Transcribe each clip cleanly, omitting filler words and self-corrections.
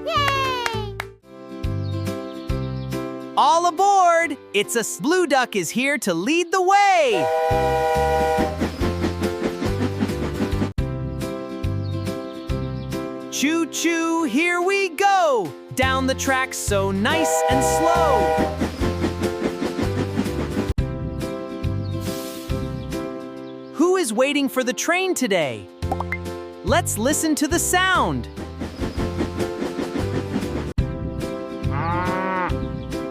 Yay! All aboard! Blue Duck is here to lead the way! Choo-choo, here we go! Down the track so nice and slow. Who is waiting for the train today? Let's listen to the sound.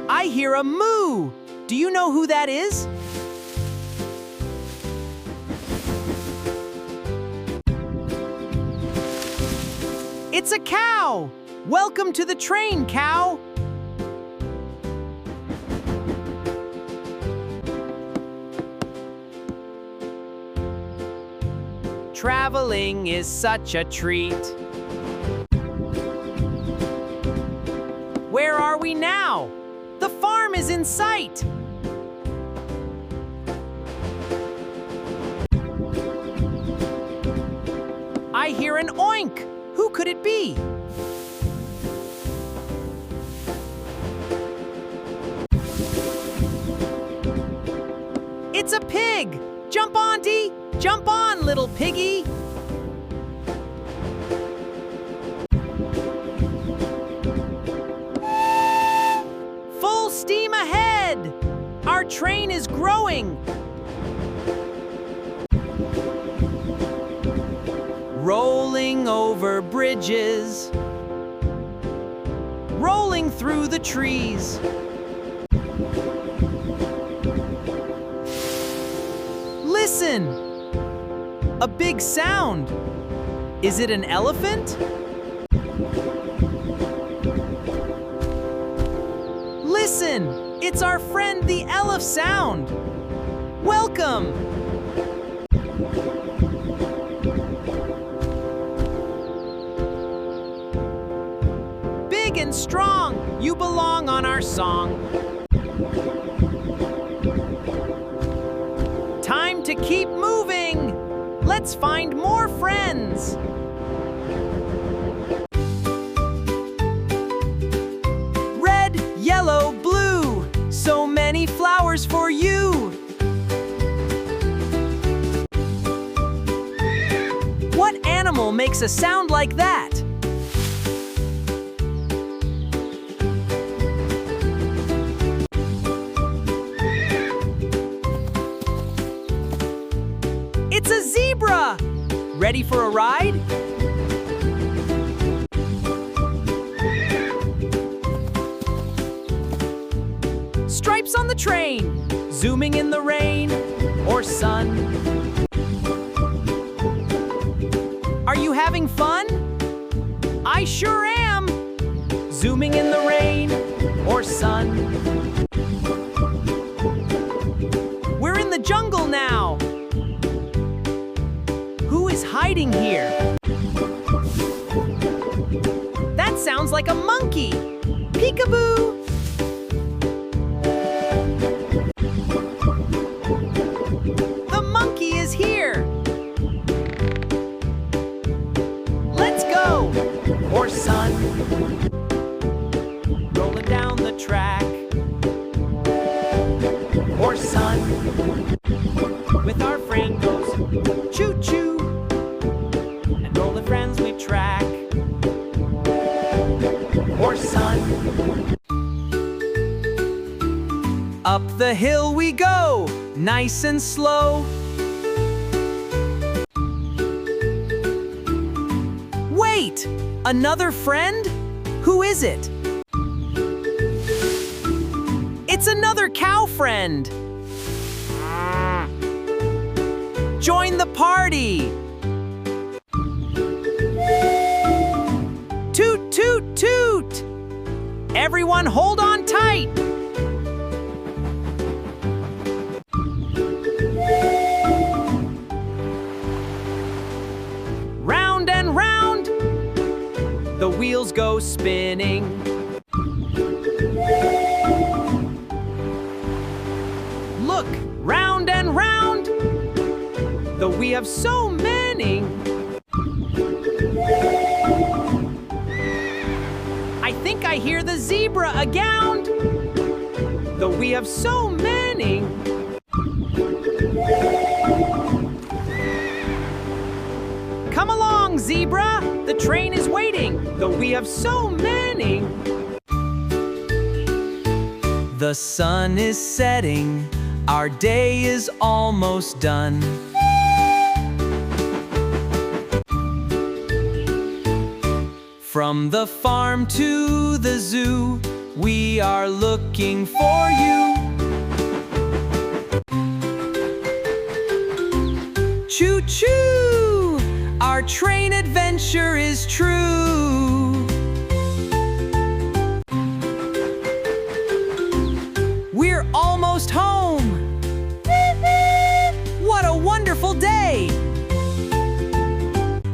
I hear a moo. Do you know who that is? It's a cow. Welcome to the train, cow. Traveling is such a treat. Where are we now? The farm is in sight. I hear an oink. Who could it be? It's a pig. Jump on, Dee. Jump on, little piggy. Full steam ahead. Our train is growing. Rolling over bridges. Rolling through the trees. Listen! A big sound. Is it an elephant? Listen! It's our friend the elephant sound. Welcome! Big and strong, you belong on our song. Time to keep moving! Let's find more friends! Red, yellow, blue, so many flowers for you! What animal makes a sound like that? It's a zebra! Ready for a ride? Stripes on the train, zooming in the rain or sun. Are you having fun? I sure am! Zooming in the rain or sun. We're in the jungle now. Who is hiding here? That sounds like a monkey. Peekaboo! The monkey is here. Let's go! Or sun. Rolling down the track. Or sun. With our friend goes choo-choo. Friends we track, or sun. Up the hill we go, nice and slow. Wait, another friend? Who is it? It's another cow friend. Join the party. Toot, toot, toot! Everyone hold on tight! Round and round, the wheels go spinning. Look, round and round, though we have so many. I hear the zebra a gound. Though we have so many. Come along, zebra. The train is waiting. Though we have so many. The sun is setting. Our day is almost done. From the farm to the zoo, we are looking for you. Choo-choo! Our train adventure is true. We're almost home. What a wonderful day!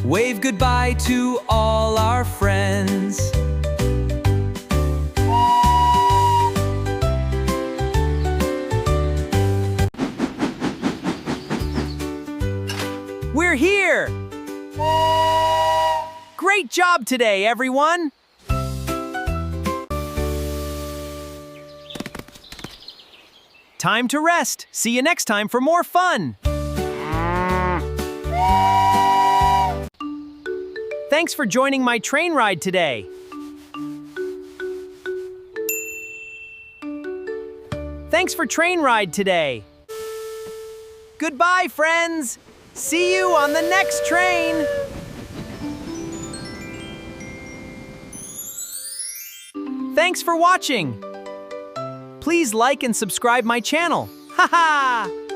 Wave goodbye to all our friends. We're here! Great job today, everyone! Time to rest. See you next time for more fun! Thanks for joining my train ride today. Thanks for train ride today. Goodbye, friends. See you on the next train. Thanks for watching. Please like and subscribe my channel. Ha ha!